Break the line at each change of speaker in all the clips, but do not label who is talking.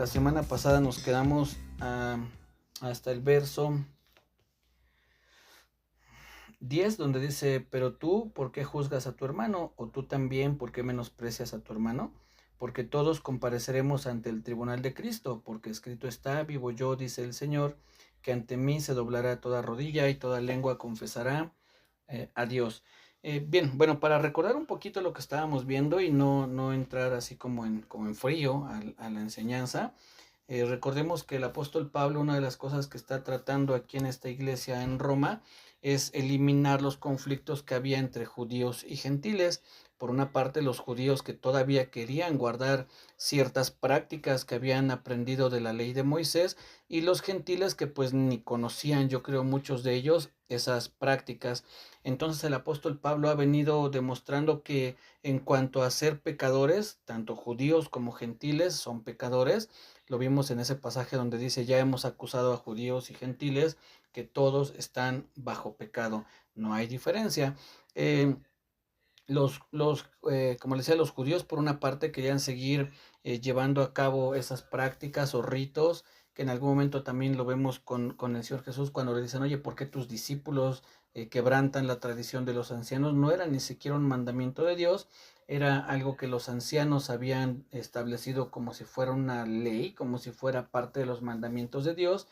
La semana pasada nos quedamos hasta el verso 10, donde dice: pero tú, ¿por qué juzgas a tu hermano? O tú también, ¿por qué menosprecias a tu hermano? Porque todos compareceremos ante el tribunal de Cristo, porque escrito está: vivo yo, dice el Señor, que ante mí se doblará toda rodilla y toda lengua confesará a Dios. Bien, bueno, para recordar un poquito lo que estábamos viendo y no entrar así como en frío a la enseñanza. Recordemos que el apóstol Pablo, una de las cosas que está tratando aquí en esta iglesia en Roma, es eliminar los conflictos que había entre judíos y gentiles. Por una parte, los judíos que todavía querían guardar ciertas prácticas que habían aprendido de la ley de Moisés, y los gentiles que pues ni conocían, yo creo, muchos de ellos, esas prácticas. Entonces el apóstol Pablo ha venido demostrando que en cuanto a ser pecadores, tanto judíos como gentiles son pecadores. Lo vimos en ese pasaje donde dice: ya hemos acusado a judíos y gentiles, que todos están bajo pecado. No hay diferencia. Eh, como les decía, los judíos por una parte querían seguir llevando a cabo esas prácticas o ritos, que en algún momento también lo vemos con el Señor Jesús, cuando le dicen: oye, ¿por qué tus discípulos quebrantan la tradición de los ancianos? No era ni siquiera un mandamiento de Dios, era algo que los ancianos habían establecido como si fuera una ley, como si fuera parte de los mandamientos de Dios.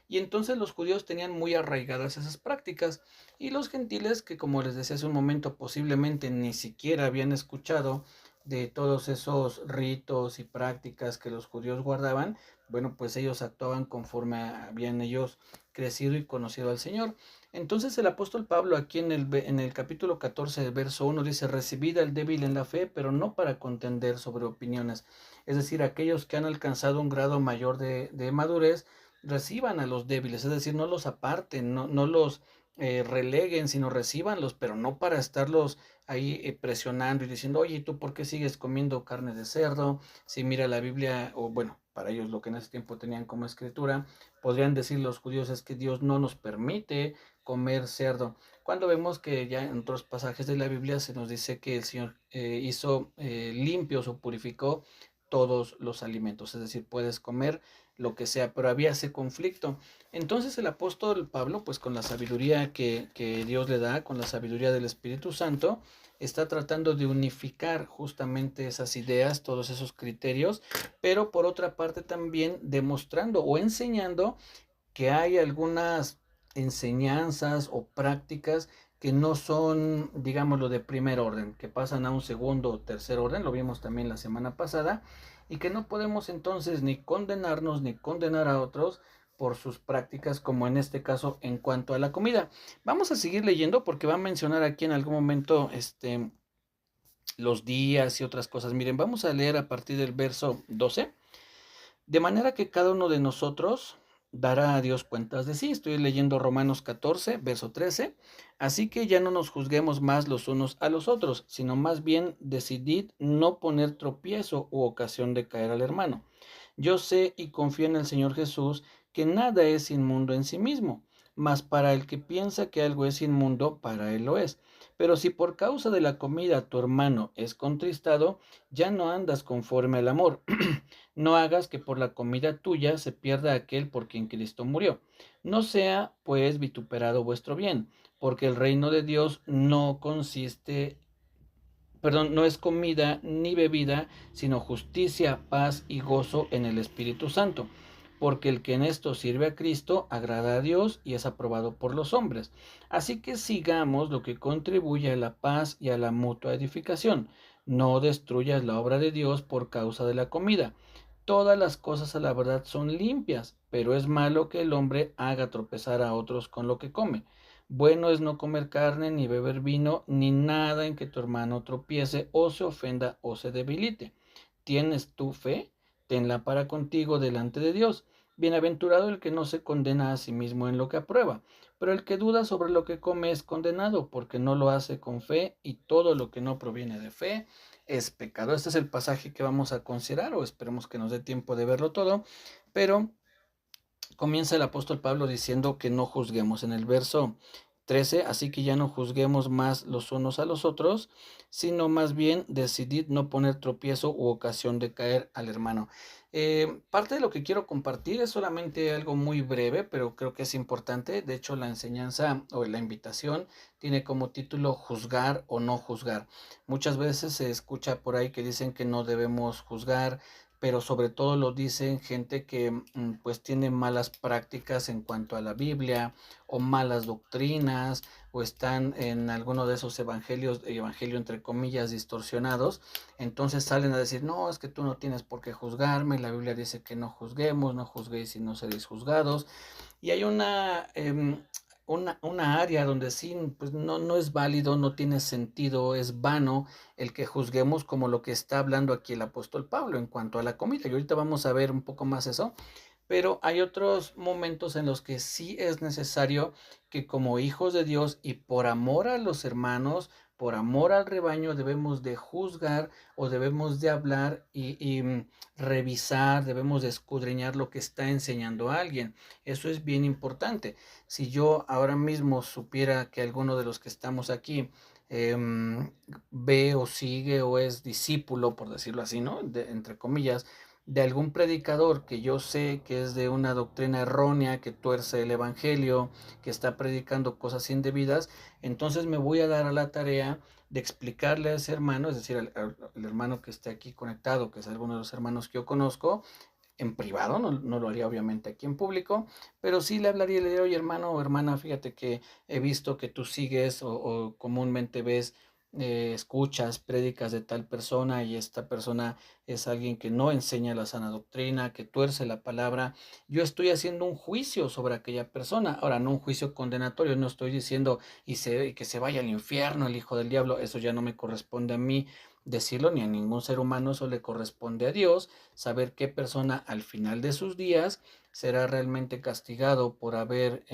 Y entonces los judíos tenían muy arraigadas esas prácticas, y los gentiles, que como les decía hace un momento, posiblemente ni siquiera habían escuchado de todos esos ritos y prácticas que los judíos guardaban, bueno, pues ellos actuaban conforme habían ellos crecido y conocido al Señor. Entonces el apóstol Pablo aquí en el capítulo 14, verso 1 dice: recibid al débil en la fe, pero no para contender sobre opiniones. Es decir, aquellos que han alcanzado un grado mayor de madurez, reciban a los débiles, es decir, no los aparten, no los releguen, sino recíbanlos, pero no para estarlos ahí presionando y diciendo: oye, ¿tú por qué sigues comiendo carne de cerdo? Si mira la Biblia, o bueno, para ellos lo que en ese tiempo tenían como escritura, podrían decir los judíos: es que Dios no nos permite comer cerdo, cuando vemos que ya en otros pasajes de la Biblia se nos dice que el Señor hizo limpios o purificó todos los alimentos, es decir, puedes comer lo que sea, pero había ese conflicto. Entonces el apóstol Pablo, pues con la sabiduría que Dios le da, con la sabiduría del Espíritu Santo, está tratando de unificar justamente esas ideas, todos esos criterios, pero por otra parte también demostrando o enseñando que hay algunas enseñanzas o prácticas que no son, digámoslo, de primer orden, que pasan a un segundo o tercer orden, lo vimos también la semana pasada, y que no podemos entonces ni condenarnos ni condenar a otros por sus prácticas, como en este caso en cuanto a la comida. Vamos a seguir leyendo porque va a mencionar aquí en algún momento los días y otras cosas. Miren, vamos a leer a partir del verso 12. De manera que cada uno de nosotros dará a Dios cuentas de sí. Estoy leyendo Romanos 14, verso 13. Así que ya no nos juzguemos más los unos a los otros, sino más bien decidid no poner tropiezo u ocasión de caer al hermano. Yo sé y confío en el Señor Jesús que nada es inmundo en sí mismo, mas para el que piensa que algo es inmundo, para él lo es. Pero si por causa de la comida tu hermano es contristado, ya no andas conforme al amor. No hagas que por la comida tuya se pierda aquel por quien Cristo murió. No sea, pues, vituperado vuestro bien, porque el reino de Dios no es comida ni bebida, sino justicia, paz y gozo en el Espíritu Santo. Porque el que en esto sirve a Cristo agrada a Dios y es aprobado por los hombres. Así que sigamos lo que contribuye a la paz y a la mutua edificación. No destruyas la obra de Dios por causa de la comida. Todas las cosas a la verdad son limpias, pero es malo que el hombre haga tropezar a otros con lo que come. Bueno es no comer carne, ni beber vino, ni nada en que tu hermano tropiece o se ofenda o se debilite. ¿Tienes tu fe? Tenla para contigo delante de Dios. Bienaventurado el que no se condena a sí mismo en lo que aprueba, pero el que duda sobre lo que come es condenado, porque no lo hace con fe, y todo lo que no proviene de fe es pecado. Este es el pasaje que vamos a considerar, o esperemos que nos dé tiempo de verlo todo, pero comienza el apóstol Pablo diciendo que no juzguemos. En el verso 13, así que ya no juzguemos más los unos a los otros, sino más bien decidid no poner tropiezo u ocasión de caer al hermano. Parte de lo que quiero compartir es solamente algo muy breve, pero creo que es importante. De hecho, la enseñanza o la invitación tiene como título juzgar o no juzgar. Muchas veces se escucha por ahí que dicen que no debemos juzgar, pero sobre todo lo dicen gente que pues tiene malas prácticas en cuanto a la Biblia o malas doctrinas o están en alguno de esos evangelio entre comillas distorsionados, entonces salen a decir, no, es que tú no tienes por qué juzgarme, la Biblia dice que no juzguemos, no juzguéis y no seréis juzgados, y hay una área donde sí, pues no es válido, no tiene sentido, es vano el que juzguemos como lo que está hablando aquí el apóstol Pablo en cuanto a la comida. Y ahorita vamos a ver un poco más eso, pero hay otros momentos en los que sí es necesario que como hijos de Dios y por amor a los hermanos, por amor al rebaño, debemos de juzgar o debemos de hablar y revisar, debemos de escudriñar lo que está enseñando a alguien. Eso es bien importante. Si yo ahora mismo supiera que alguno de los que estamos aquí ve o sigue o es discípulo, por decirlo así, ¿no? Entre comillas, de algún predicador que yo sé que es de una doctrina errónea, que tuerce el evangelio, que está predicando cosas indebidas, entonces me voy a dar a la tarea de explicarle a ese hermano, es decir, al hermano que esté aquí conectado, que es alguno de los hermanos que yo conozco, en privado, no lo haría obviamente aquí en público, pero sí le hablaría y le diría, oye hermano o hermana, fíjate que he visto que tú sigues o comúnmente ves, escuchas, prédicas de tal persona y esta persona es alguien que no enseña la sana doctrina, que tuerce la palabra. Yo estoy haciendo un juicio sobre aquella persona. Ahora, no un juicio condenatorio, no estoy diciendo que se vaya al infierno el hijo del diablo, eso ya no me corresponde a mí decirlo ni a ningún ser humano, eso le corresponde a Dios, saber qué persona al final de sus días será realmente castigado por haber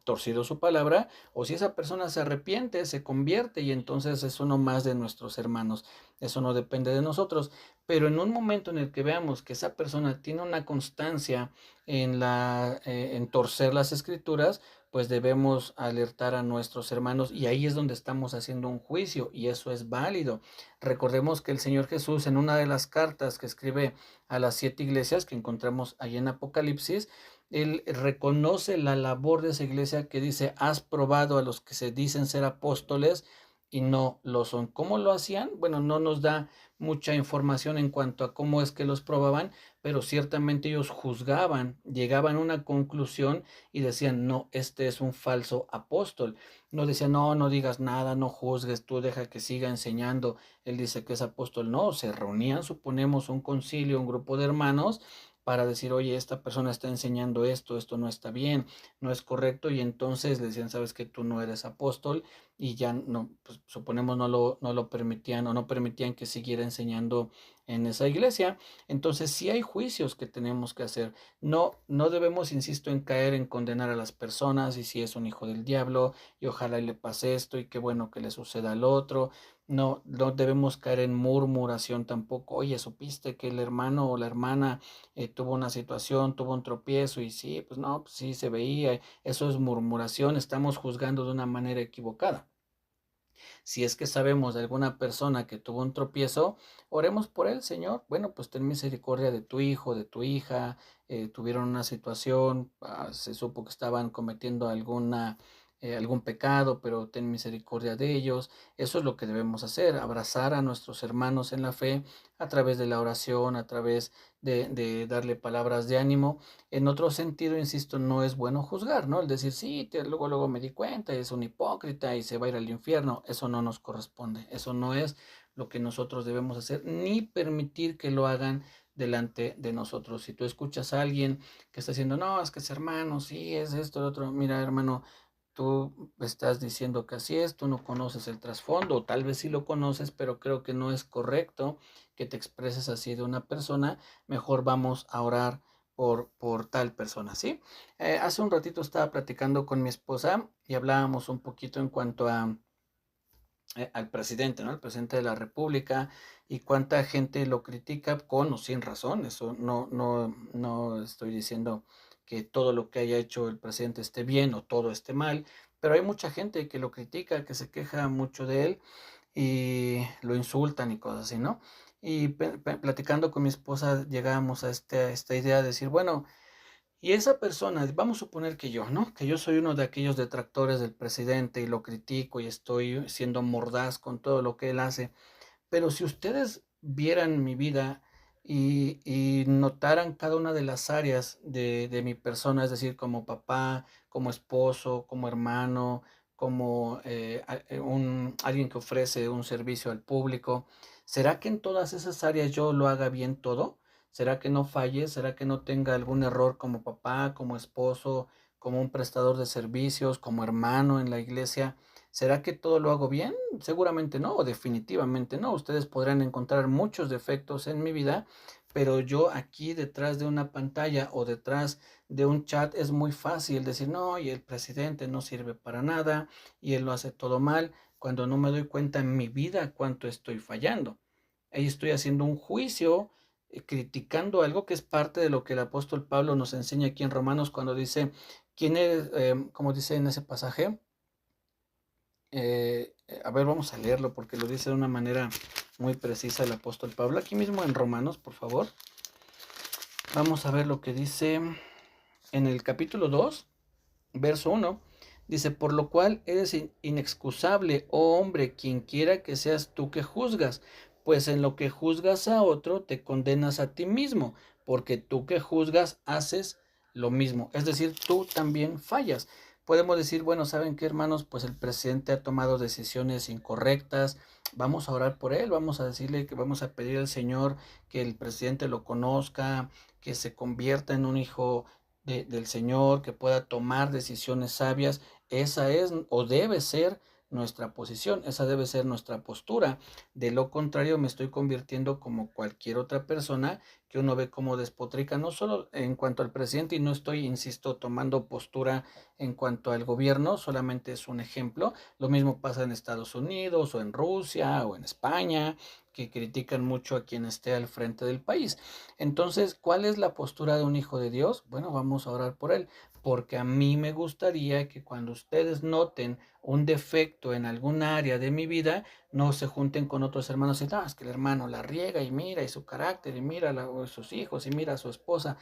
torcido su palabra, o si esa persona se arrepiente, se convierte y entonces es uno más de nuestros hermanos. Eso no depende de nosotros, pero en un momento en el que veamos que esa persona tiene una constancia en torcer las escrituras, pues debemos alertar a nuestros hermanos y ahí es donde estamos haciendo un juicio y eso es válido. Recordemos que el Señor Jesús en una de las cartas que escribe a las 7 iglesias que encontramos ahí en Apocalipsis, él reconoce la labor de esa iglesia que dice, has probado a los que se dicen ser apóstoles y no lo son. ¿Cómo lo hacían? Bueno, no nos da mucha información en cuanto a cómo es que los probaban, pero ciertamente ellos juzgaban, llegaban a una conclusión y decían, no, este es un falso apóstol. No decían, no, no digas nada, no juzgues, tú deja que siga enseñando. Él dice que es apóstol. No, se reunían, suponemos, un concilio, un grupo de hermanos para decir, oye, esta persona está enseñando esto, esto no está bien, no es correcto, y entonces le decían, sabes que tú no eres apóstol, y ya no, pues, suponemos no lo permitían o no permitían que siguiera enseñando en esa iglesia. Entonces sí hay juicios que tenemos que hacer. No debemos, insisto, en caer en condenar a las personas y si es un hijo del diablo y ojalá le pase esto y qué bueno que le suceda al otro. No debemos caer en murmuración tampoco. Oye, ¿supiste que el hermano o la hermana tuvo una situación, tuvo un tropiezo? Y sí, pues no, pues sí se veía. Eso es murmuración, estamos juzgando de una manera equivocada. Si es que sabemos de alguna persona que tuvo un tropiezo, oremos por él, Señor. Bueno, pues ten misericordia de tu hijo, de tu hija, tuvieron una situación, se supo que estaban cometiendo algún pecado, pero ten misericordia de ellos. Eso es lo que debemos hacer, abrazar a nuestros hermanos en la fe a través de la oración, a través de darle palabras de ánimo. En otro sentido, insisto, no es bueno juzgar, ¿no? El decir, sí, luego me di cuenta, es un hipócrita y se va a ir al infierno. Eso no nos corresponde. Eso no es lo que nosotros debemos hacer, ni permitir que lo hagan delante de nosotros. Si tú escuchas a alguien que está diciendo, no, es que es hermano, sí, es esto, lo otro, mira, hermano, tú estás diciendo que así es, tú no conoces el trasfondo, o tal vez sí lo conoces, pero creo que no es correcto que te expreses así de una persona. Mejor vamos a orar por tal persona, ¿sí? Hace un ratito estaba platicando con mi esposa y hablábamos un poquito en cuanto al presidente, ¿no? El presidente de la República y cuánta gente lo critica con o sin razón. Eso no estoy diciendo que todo lo que haya hecho el presidente esté bien o todo esté mal, pero hay mucha gente que lo critica, que se queja mucho de él y lo insultan y cosas así, ¿no? Y platicando con mi esposa llegamos a esta idea de decir, bueno, y esa persona, vamos a suponer que yo, ¿no? Que yo soy uno de aquellos detractores del presidente y lo critico y estoy siendo mordaz con todo lo que él hace. Pero si ustedes vieran mi vida y notaran cada una de las áreas de mi persona, es decir, como papá, como esposo, como hermano, como alguien que ofrece un servicio al público, ¿será que en todas esas áreas yo lo haga bien todo? ¿Será que no falle? ¿Será que no tenga algún error como papá, como esposo, como un prestador de servicios, como hermano en la iglesia? ¿Será que todo lo hago bien? Seguramente no, o definitivamente no. Ustedes podrán encontrar muchos defectos en mi vida, pero yo aquí detrás de una pantalla o detrás de un chat es muy fácil decir, no, y el presidente no sirve para nada y él lo hace todo mal, cuando no me doy cuenta en mi vida cuánto estoy fallando. Ahí estoy haciendo un juicio, criticando algo que es parte de lo que el apóstol Pablo nos enseña aquí en Romanos cuando dice, ¿quién es, como dice en ese pasaje? A ver, vamos a leerlo porque lo dice de una manera muy precisa el apóstol Pablo. Aquí mismo en Romanos, por favor. Vamos a ver lo que dice en el capítulo 2, verso 1. Dice, por lo cual eres inexcusable, oh hombre, quien quiera que seas tú que juzgas, pues en lo que juzgas a otro te condenas a ti mismo, porque tú que juzgas haces lo mismo. Es decir, tú también fallas. Podemos decir, bueno, ¿saben qué, hermanos? Pues el presidente ha tomado decisiones incorrectas. Vamos a orar por él, vamos a decirle que vamos a pedir al Señor que el presidente lo conozca, que se convierta en un hijo del Señor, que pueda tomar decisiones sabias. Esa es o debe ser nuestra posición, esa debe ser nuestra postura. De lo contrario, me estoy convirtiendo como cualquier otra persona que uno ve como despotrica, no solo en cuanto al presidente, y no estoy, insisto, tomando postura en cuanto al gobierno, solamente es un ejemplo. Lo mismo pasa en Estados Unidos o en Rusia o en España, que critican mucho a quien esté al frente del país. Entonces, ¿cuál es la postura de un hijo de Dios? Bueno, vamos a orar por él, porque a mí me gustaría que cuando ustedes noten un defecto en algún área de mi vida, no se junten con otros hermanos y no, es que el hermano la riega y mira y su carácter y mira sus hijos y mira a su esposa.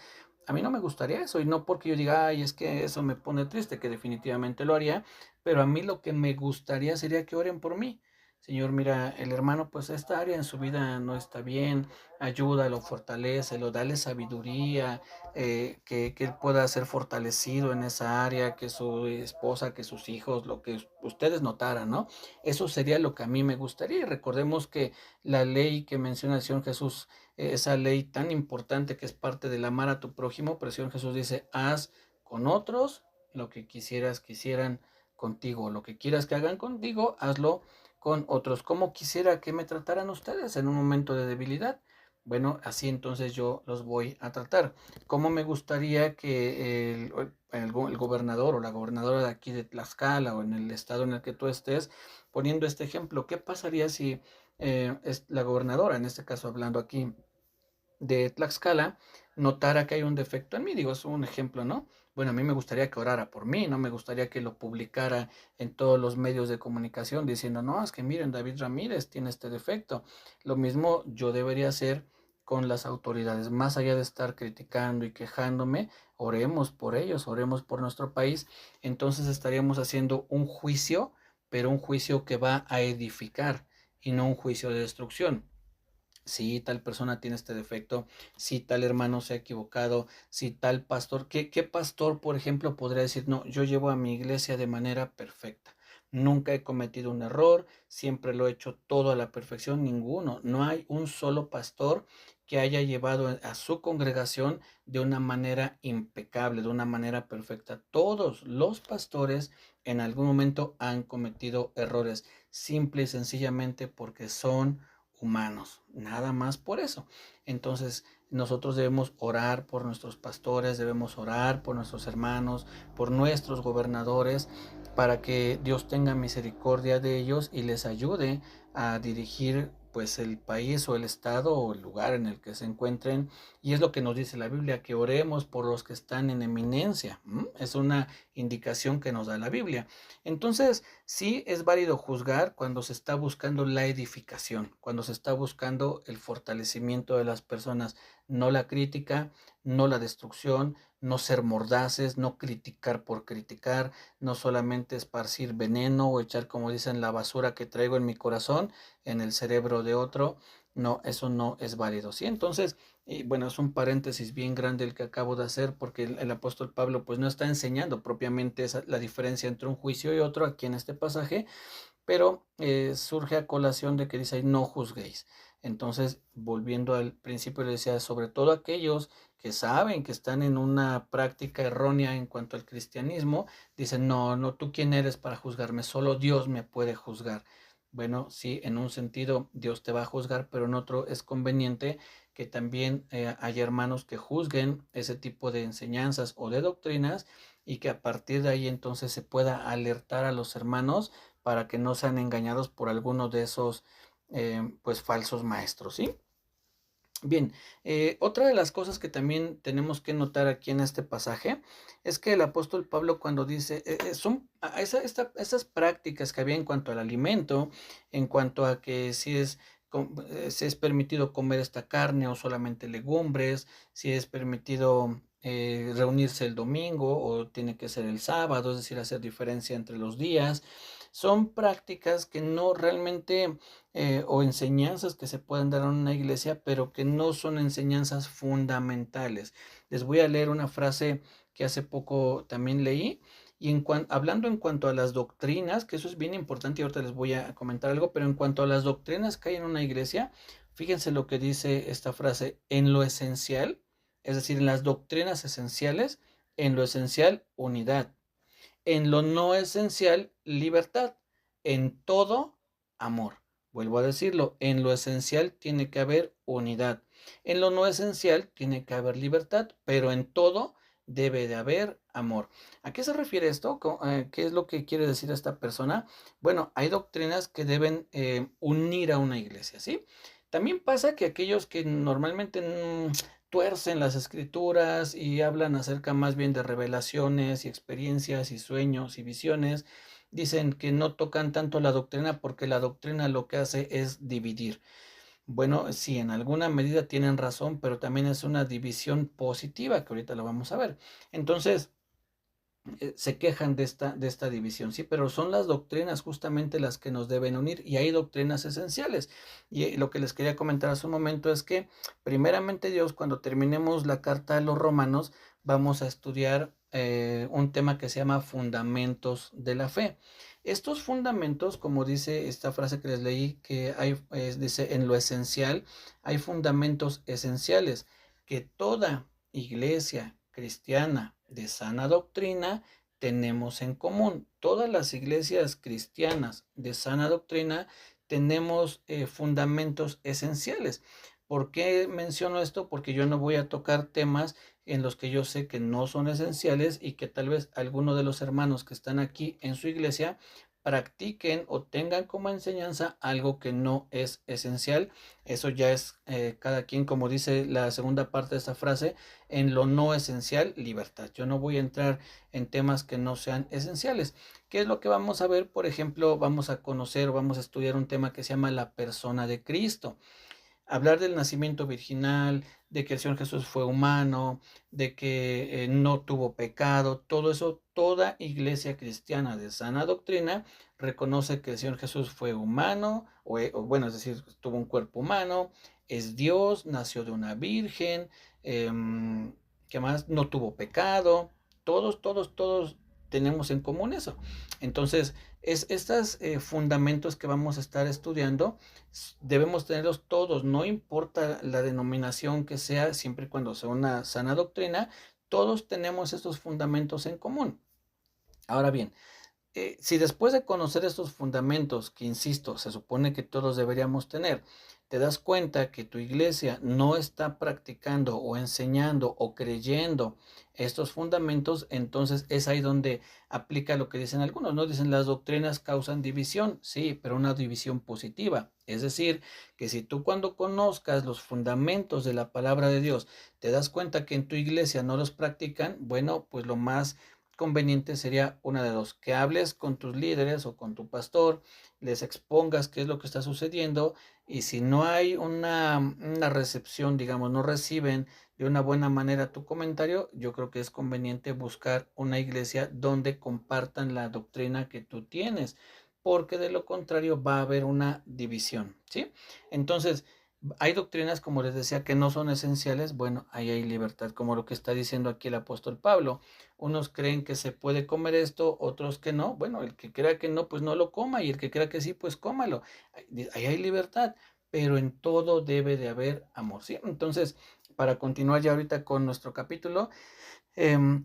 A mí no me gustaría eso y no porque yo diga, ay, es que eso me pone triste, que definitivamente lo haría, pero a mí lo que me gustaría sería que oren por mí. Señor, mira, el hermano, pues esta área en su vida no está bien, ayúdalo, fortalécelo, dale sabiduría, que él pueda ser fortalecido en esa área, que su esposa, que sus hijos, lo que ustedes notaran, ¿no? Eso sería lo que a mí me gustaría. Y recordemos que la ley que menciona el Señor Jesús, esa ley tan importante que es parte del amar a tu prójimo, pero el Señor Jesús dice, haz con otros lo que quisieran contigo, lo que quieras que hagan contigo, hazlo con otros. ¿Cómo quisiera que me trataran ustedes en un momento de debilidad? Bueno, así entonces yo los voy a tratar. ¿Cómo me gustaría que el gobernador o la gobernadora de aquí de Tlaxcala o en el estado en el que tú estés, poniendo este ejemplo, qué pasaría si es la gobernadora, en este caso hablando aquí de Tlaxcala, notara que hay un defecto en mí? Digo, es un ejemplo, ¿no? Bueno, a mí me gustaría que orara por mí, no me gustaría que lo publicara en todos los medios de comunicación diciendo, no, es que miren, David Ramírez tiene este defecto. Lo mismo yo debería hacer con las autoridades, más allá de estar criticando y quejándome, oremos por ellos, oremos por nuestro país, entonces estaríamos haciendo un juicio, pero un juicio que va a edificar y no un juicio de destrucción. Si tal persona tiene este defecto, si tal hermano se ha equivocado, si tal pastor, ¿qué pastor, por ejemplo, podría decir, no, yo llevo a mi iglesia de manera perfecta? Nunca he cometido un error, siempre lo he hecho todo a la perfección, ninguno. No hay un solo pastor que haya llevado a su congregación de una manera impecable, de una manera perfecta. Todos los pastores en algún momento han cometido errores, simple y sencillamente porque son humanos, nada más por eso. Entonces, nosotros debemos orar por nuestros pastores, debemos orar por nuestros hermanos, por nuestros gobernadores, para que Dios tenga misericordia de ellos y les ayude a dirigir pues el país o el estado o el lugar en el que se encuentren, y es lo que nos dice la Biblia, que oremos por los que están en eminencia. Es una indicación que nos da la Biblia. Entonces, sí es válido juzgar cuando se está buscando la edificación, cuando se está buscando el fortalecimiento de las personas, no la crítica, no la destrucción, no ser mordaces, no criticar por criticar, no solamente esparcir veneno o echar, como dicen, la basura que traigo en mi corazón en el cerebro de otro. No, eso no es válido, ¿sí? Entonces, y bueno, es un paréntesis bien grande el que acabo de hacer, porque el apóstol Pablo pues no está enseñando propiamente la diferencia entre un juicio y otro aquí en este pasaje, pero surge a colación de que dice ahí, no juzguéis. Entonces, volviendo al principio, le decía, sobre todo aquellos que saben que están en una práctica errónea en cuanto al cristianismo, dicen, no, no, tú quién eres para juzgarme, solo Dios me puede juzgar. Bueno, sí, en un sentido Dios te va a juzgar, pero en otro es conveniente que también haya hermanos que juzguen ese tipo de enseñanzas o de doctrinas y que a partir de ahí entonces se pueda alertar a los hermanos para que no sean engañados por alguno de esos pues falsos maestros, ¿sí? Bien, otra de las cosas que también tenemos que notar aquí en este pasaje es que el apóstol Pablo cuando dice, son esas prácticas que había en cuanto al alimento, en cuanto a que si es permitido comer esta carne o solamente legumbres, si es permitido reunirse el domingo o tiene que ser el sábado, es decir, hacer diferencia entre los días, son prácticas que no realmente o enseñanzas que se pueden dar en una iglesia, pero que no son enseñanzas fundamentales. Les voy a leer una frase que hace poco también leí, y hablando en cuanto a las doctrinas, que eso es bien importante y ahorita les voy a comentar algo, pero en cuanto a las doctrinas que hay en una iglesia, fíjense lo que dice esta frase, en lo esencial, es decir, en las doctrinas esenciales, en lo esencial, unidad. En lo no esencial, libertad. En todo, amor. Vuelvo a decirlo, en lo esencial tiene que haber unidad. En lo no esencial tiene que haber libertad, pero en todo debe de haber amor. ¿A qué se refiere esto? ¿Qué es lo que quiere decir esta persona? Bueno, hay doctrinas que deben unir a una iglesia, ¿sí? También pasa que aquellos que normalmente tuercen las escrituras y hablan acerca más bien de revelaciones y experiencias y sueños y visiones, dicen que no tocan tanto la doctrina porque la doctrina lo que hace es dividir. Bueno, sí, en alguna medida tienen razón, pero también es una división positiva, que ahorita lo vamos a ver. Entonces, se quejan de esta división, sí, pero son las doctrinas justamente las que nos deben unir y hay doctrinas esenciales. Y lo que les quería comentar hace un momento es que primeramente Dios, cuando terminemos la carta a los romanos, vamos a estudiar un tema que se llama fundamentos de la fe. Estos fundamentos, como dice esta frase que les leí, que hay, dice, en lo esencial, hay fundamentos esenciales que toda iglesia cristiana de sana doctrina tenemos en común. Todas las iglesias cristianas de sana doctrina tenemos fundamentos esenciales. ¿Por qué menciono esto? Porque yo no voy a tocar temas en los que yo sé que no son esenciales y que tal vez alguno de los hermanos que están aquí en su iglesia practiquen o tengan como enseñanza algo que no es esencial. Eso ya es cada quien, como dice la segunda parte de esta frase, en lo no esencial, libertad. Yo no voy a entrar en temas que no sean esenciales. ¿Qué es lo que vamos a ver? Por ejemplo, vamos a conocer o vamos a estudiar un tema que se llama la persona de Cristo. Hablar del nacimiento virginal, de que el Señor Jesús fue humano, de que no tuvo pecado, todo eso, toda iglesia cristiana de sana doctrina reconoce que el Señor Jesús fue humano, o bueno, es decir, tuvo un cuerpo humano, es Dios, nació de una virgen, ¿qué más? No tuvo pecado, todos tenemos en común eso. Entonces, estos fundamentos que vamos a estar estudiando debemos tenerlos todos, no importa la denominación que sea, siempre y cuando sea una sana doctrina, todos tenemos estos fundamentos en común. Ahora bien, si después de conocer estos fundamentos, que insisto, se supone que todos deberíamos tener, te das cuenta que tu iglesia no está practicando o enseñando o creyendo estos fundamentos, entonces es ahí donde aplica lo que dicen algunos, ¿no? Dicen las doctrinas causan división, sí, pero una división positiva. Es decir, que si tú cuando conozcas los fundamentos de la palabra de Dios, te das cuenta que en tu iglesia no los practican, bueno, pues lo más conveniente sería una de dos, que hables con tus líderes o con tu pastor, les expongas qué es lo que está sucediendo y si no hay una recepción, digamos, no reciben de una buena manera tu comentario, yo creo que es conveniente buscar una iglesia donde compartan la doctrina que tú tienes, porque de lo contrario va a haber una división, ¿sí? Entonces, hay doctrinas, como les decía, que no son esenciales. Bueno, ahí hay libertad, como lo que está diciendo aquí el apóstol Pablo. Unos creen que se puede comer esto, otros que no. Bueno, el que crea que no, pues no lo coma, y el que crea que sí, pues cómalo. Ahí hay libertad, pero en todo debe de haber amor, ¿sí? Entonces, para continuar ya ahorita con nuestro capítulo,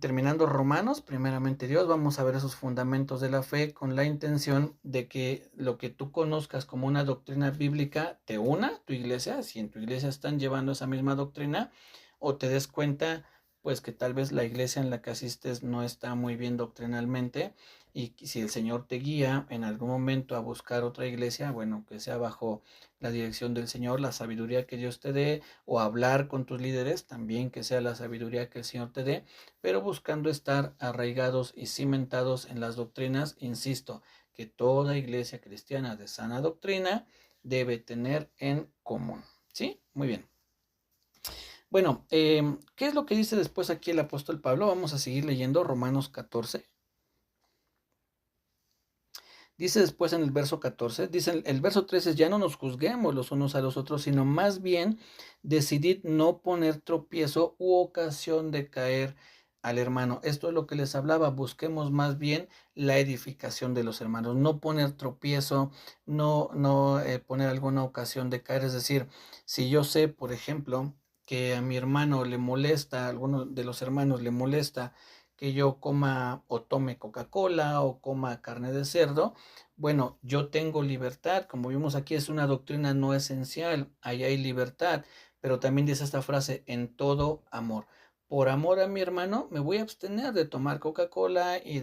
terminando Romanos, primeramente Dios, vamos a ver esos fundamentos de la fe con la intención de que lo que tú conozcas como una doctrina bíblica te una a tu iglesia, si en tu iglesia están llevando esa misma doctrina, o te des cuenta pues que tal vez la iglesia en la que asistes no está muy bien doctrinalmente y si el Señor te guía en algún momento a buscar otra iglesia, bueno, que sea bajo la dirección del Señor, la sabiduría que Dios te dé, o hablar con tus líderes, también que sea la sabiduría que el Señor te dé, pero buscando estar arraigados y cimentados en las doctrinas, insisto, que toda iglesia cristiana de sana doctrina debe tener en común. ¿Sí? Muy bien. Bueno, ¿qué es lo que dice después aquí el apóstol Pablo? Vamos a seguir leyendo Romanos 14. Dice después en el verso 14, dice el verso 13, ya no nos juzguemos los unos a los otros, sino más bien decidid no poner tropiezo u ocasión de caer al hermano. Esto es lo que les hablaba, busquemos más bien la edificación de los hermanos, no poner tropiezo, no poner alguna ocasión de caer. Es decir, si yo sé, por ejemplo, que a mi hermano le molesta, a alguno de los hermanos le molesta que yo coma o tome Coca-Cola o coma carne de cerdo, bueno, yo tengo libertad, como vimos aquí es una doctrina no esencial, ahí hay libertad, pero también dice esta frase, en todo amor. Por amor a mi hermano, me voy a abstener de tomar Coca-Cola y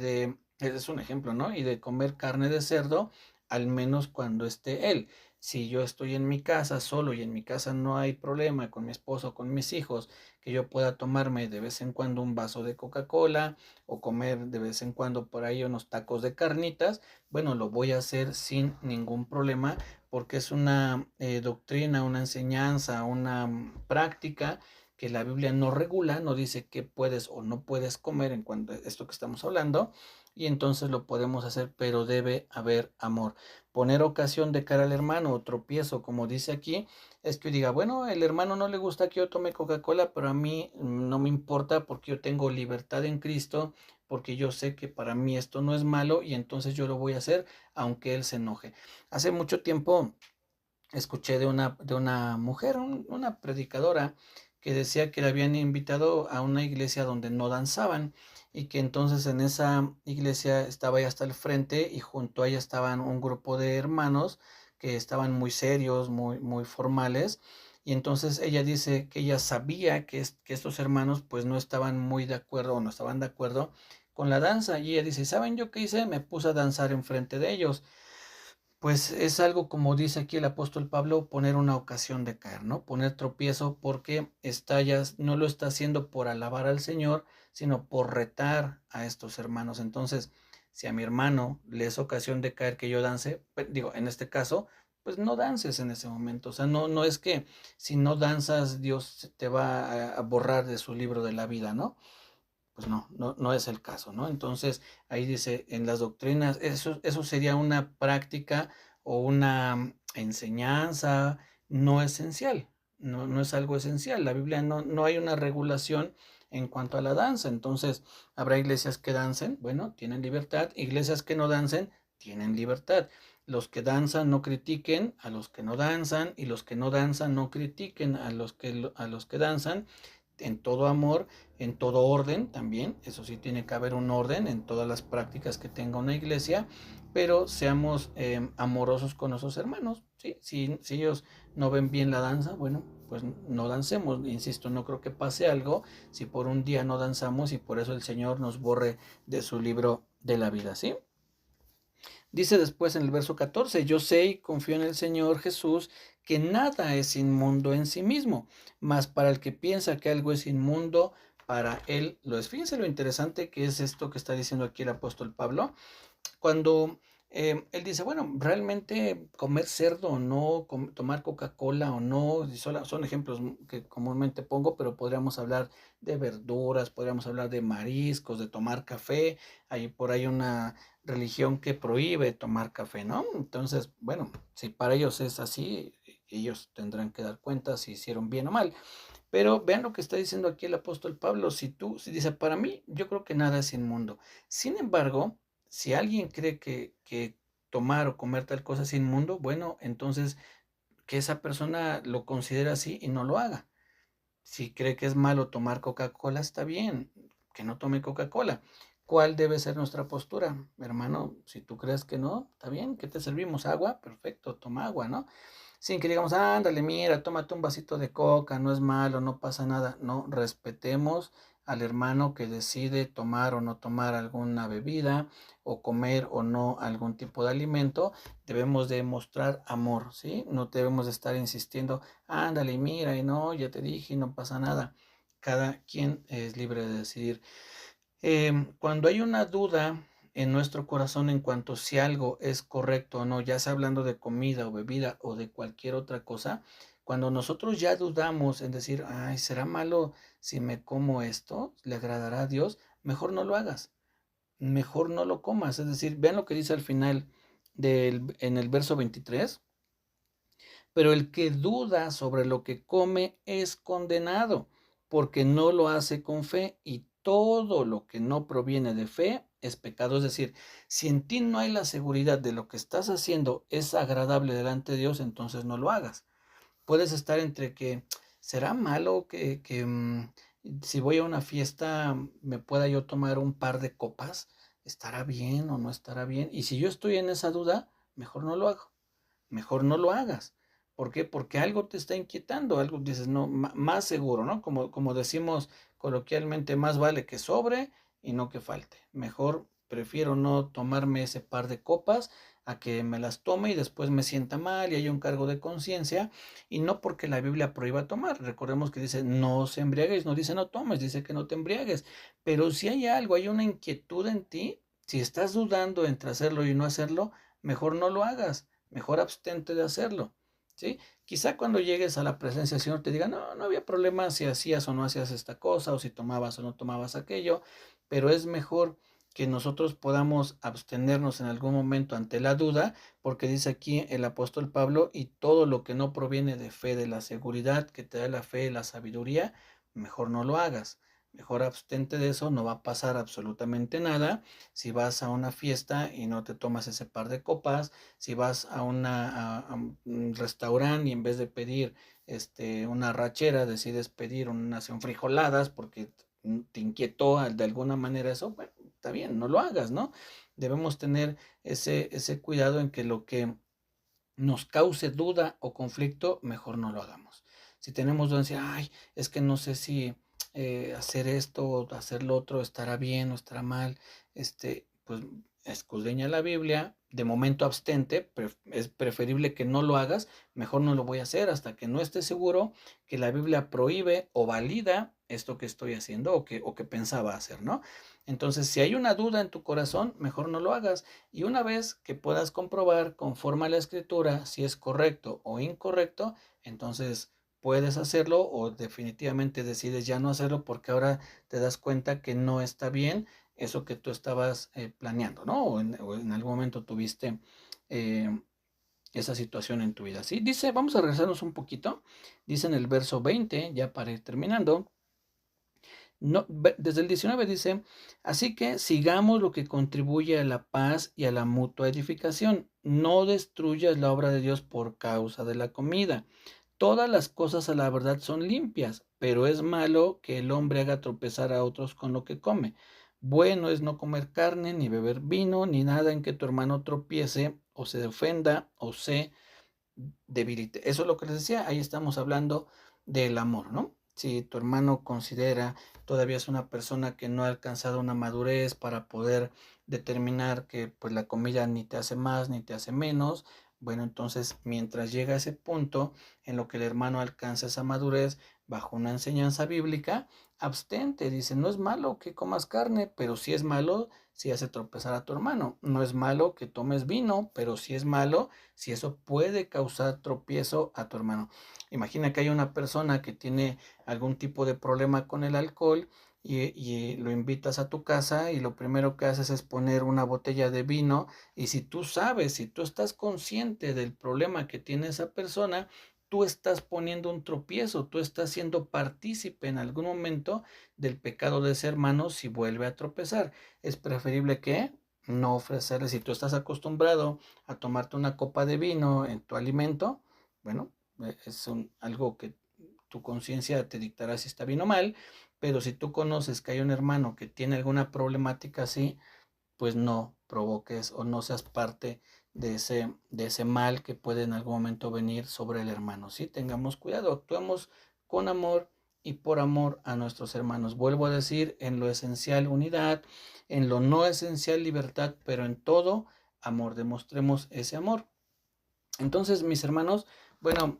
es un ejemplo, ¿no? Y de comer carne de cerdo, al menos cuando esté él. Si yo estoy en mi casa solo y en mi casa no hay problema con mi esposo o con mis hijos, que yo pueda tomarme de vez en cuando un vaso de Coca-Cola o comer de vez en cuando por ahí unos tacos de carnitas, bueno, lo voy a hacer sin ningún problema porque es una doctrina, una enseñanza, una práctica que la Biblia no regula, no dice qué puedes o no puedes comer en cuanto a esto que estamos hablando, y entonces lo podemos hacer, pero debe haber amor. Poner ocasión de cara al hermano o tropiezo, como dice aquí, es que yo diga, bueno, el hermano no le gusta que yo tome Coca-Cola, pero a mí no me importa porque yo tengo libertad en Cristo, porque yo sé que para mí esto no es malo y entonces yo lo voy a hacer aunque él se enoje. Hace mucho tiempo escuché de una mujer, una predicadora, que decía que le habían invitado a una iglesia donde no danzaban y que entonces en esa iglesia estaba ella hasta el frente y junto a ella estaban un grupo de hermanos que estaban muy serios, muy formales. Y entonces ella dice que ella sabía que estos hermanos pues no estaban muy de acuerdo o no estaban de acuerdo con la danza. Y ella dice, ¿saben yo qué hice? Me puse a danzar enfrente de ellos. Pues es algo como dice aquí el apóstol Pablo, poner una ocasión de caer, ¿no? Poner tropiezo porque no lo está haciendo por alabar al Señor, sino por retar a estos hermanos. Entonces, si a mi hermano le es ocasión de caer que yo dance, digo, en este caso, pues no dances en ese momento. O sea, no es que si no danzas Dios te va a borrar de su libro de la vida, ¿no? Pues no es el caso, ¿no? Entonces, ahí dice, en las doctrinas, eso sería una práctica o una enseñanza no esencial, no es algo esencial. La Biblia no hay una regulación en cuanto a la danza. Entonces, habrá iglesias que dancen, bueno, tienen libertad, iglesias que no dancen, tienen libertad. Los que danzan no critiquen a los que no danzan y los que no danzan no critiquen a los que danzan, en todo amor, en todo orden también. Eso sí, tiene que haber un orden en todas las prácticas que tenga una iglesia, pero seamos amorosos con nuestros hermanos. ¿Sí? Si ellos no ven bien la danza, bueno, pues no dancemos. Insisto, no creo que pase algo si por un día no danzamos y por eso el Señor nos borre de su libro de la vida, ¿sí? Dice después en el verso 14, yo sé y confío en el Señor Jesús que nada es inmundo en sí mismo, mas para el que piensa que algo es inmundo, para él lo es. Fíjense lo interesante que es esto que está diciendo aquí el apóstol Pablo cuando él dice, bueno, realmente comer cerdo o no, tomar Coca-Cola o no, son ejemplos que comúnmente pongo, pero podríamos hablar de verduras, podríamos hablar de mariscos, de tomar café. Hay por ahí una religión que prohíbe tomar café, ¿no? Entonces, bueno, si para ellos es así, ellos tendrán que dar cuenta si hicieron bien o mal. Pero vean lo que está diciendo aquí el apóstol Pablo. Si dice, para mí, yo creo que nada es inmundo. Sin embargo, si alguien cree que tomar o comer tal cosa es inmundo, bueno, entonces que esa persona lo considere así y no lo haga. Si cree que es malo tomar Coca-Cola, está bien, que no tome Coca-Cola. ¿Cuál debe ser nuestra postura? Hermano, si tú crees que no, está bien, ¿qué te servimos? Agua, perfecto, toma agua, ¿no? Sin que digamos, ándale, mira, tómate un vasito de coca, no es malo, no pasa nada. No, respetemos al hermano que decide tomar o no tomar alguna bebida o comer o no algún tipo de alimento. Debemos de mostrar amor, ¿sí? No debemos de estar insistiendo, ándale, mira, y no, ya te dije, no pasa nada. Cada quien es libre de decidir. Cuando hay una duda en nuestro corazón en cuanto si algo es correcto o no, ya sea hablando de comida o bebida o de cualquier otra cosa, cuando nosotros ya dudamos en decir, ay, ¿será malo si me como esto? ¿Le agradará a Dios? Mejor no lo hagas, mejor no lo comas. Es decir, vean lo que dice al final en el verso 23. Pero el que duda sobre lo que come es condenado, porque no lo hace con fe, y todo lo que no proviene de fe es pecado. Es decir, si en ti no hay la seguridad de lo que estás haciendo es agradable delante de Dios, entonces no lo hagas. Puedes estar entre que será malo que si voy a una fiesta me pueda yo tomar un par de copas, estará bien o no estará bien. Y si yo estoy en esa duda, mejor no lo hago, mejor no lo hagas. ¿Por qué? Porque algo te está inquietando, algo dices, no, más seguro, ¿no? Como decimos coloquialmente, más vale que sobre y no que falte. Mejor prefiero no tomarme ese par de copas a que me las tome y después me sienta mal y haya un cargo de conciencia, y no porque la Biblia prohíba tomar. Recordemos que dice no se embriagues, no dice no tomes, dice que no te embriagues. Pero si hay algo, hay una inquietud en ti, si estás dudando entre hacerlo y no hacerlo, mejor no lo hagas, mejor abstente de hacerlo, ¿sí? Quizá cuando llegues a la presencia del Señor te diga, no, no había problema si hacías o no hacías esta cosa, o si tomabas o no tomabas aquello, pero es mejor que nosotros podamos abstenernos en algún momento ante la duda, porque dice aquí el apóstol Pablo, y todo lo que no proviene de fe, de la seguridad que te da la fe, la sabiduría, mejor no lo hagas. Mejor abstente de eso, no va a pasar absolutamente nada. Si vas a una fiesta y no te tomas ese par de copas, si vas a un restaurante y en vez de pedir una rachera, decides pedir unas enfrijoladas porque te inquietó de alguna manera eso, bueno, está bien, no lo hagas, ¿no? Debemos tener ese cuidado en que lo que nos cause duda o conflicto, mejor no lo hagamos. Si tenemos duda, decir, ay, es que no sé si hacer esto o hacer lo otro estará bien o estará mal, pues escudriña la Biblia, de momento abstente, es preferible que no lo hagas, mejor no lo voy a hacer hasta que no esté seguro que la Biblia prohíbe o valida esto que estoy haciendo o que pensaba hacer, ¿no? Entonces, si hay una duda en tu corazón, mejor no lo hagas. Y una vez que puedas comprobar conforme a la escritura si es correcto o incorrecto, entonces puedes hacerlo o definitivamente decides ya no hacerlo porque ahora te das cuenta que no está bien eso que tú estabas planeando, ¿no? O en algún momento tuviste eh, esa situación en tu vida. ¿Sí? Dice, vamos a regresarnos un poquito, dice en el verso 20, ya para ir terminando. No, desde el 19 dice, así que sigamos lo que contribuye a la paz y a la mutua edificación. No destruyas la obra de Dios por causa de la comida. Todas las cosas a la verdad son limpias, pero es malo que el hombre haga tropezar a otros con lo que come. Bueno es no comer carne, ni beber vino, ni nada en que tu hermano tropiece, o se ofenda, o se debilite. Eso es lo que les decía, ahí estamos hablando del amor, ¿no? Si tu hermano considera todavía es una persona que no ha alcanzado una madurez para poder determinar que pues la comida ni te hace más ni te hace menos, bueno, entonces mientras llega a ese punto en lo que el hermano alcanza esa madurez bajo una enseñanza bíblica, abstente, dice, no es malo que comas carne, pero sí es malo si hace tropezar a tu hermano. No es malo que tomes vino, pero sí es malo si eso puede causar tropiezo a tu hermano. Imagina que hay una persona que tiene algún tipo de problema con el alcohol y lo invitas a tu casa y lo primero que haces es poner una botella de vino y si tú sabes, si tú estás consciente del problema que tiene esa persona, tú estás poniendo un tropiezo, tú estás siendo partícipe en algún momento del pecado de ese hermano si vuelve a tropezar. Es preferible que no ofrecerle, si tú estás acostumbrado a tomarte una copa de vino en tu alimento, bueno, algo que tu conciencia te dictará si está bien o mal, pero si tú conoces que hay un hermano que tiene alguna problemática así, pues no provoques o no seas parte de ese mal que puede en algún momento venir sobre el hermano. Sí, tengamos cuidado, actuemos con amor y por amor a nuestros hermanos. Vuelvo a decir, en lo esencial unidad, en lo no esencial libertad, pero en todo amor. Demostremos ese amor. Entonces, mis hermanos, bueno,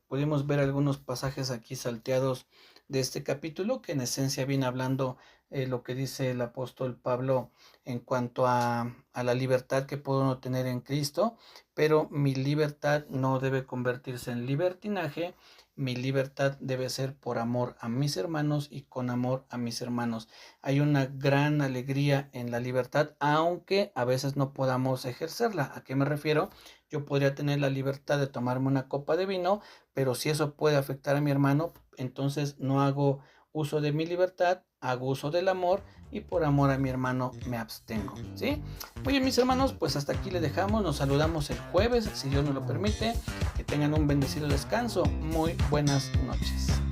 pudimos ver algunos pasajes aquí salteados de este capítulo que en esencia viene hablando lo que dice el apóstol Pablo en cuanto a la libertad que puedo no tener en Cristo, pero mi libertad no debe convertirse en libertinaje, mi libertad debe ser por amor a mis hermanos y con amor a mis hermanos. Hay una gran alegría en la libertad, aunque a veces no podamos ejercerla. ¿A qué me refiero? Yo podría tener la libertad de tomarme una copa de vino, pero si eso puede afectar a mi hermano, entonces no hago uso de mi libertad, hago uso del amor y por amor a mi hermano me abstengo, ¿sí? Muy bien, mis hermanos, pues hasta aquí le dejamos, nos saludamos el jueves, si Dios nos lo permite, que tengan un bendecido descanso, muy buenas noches.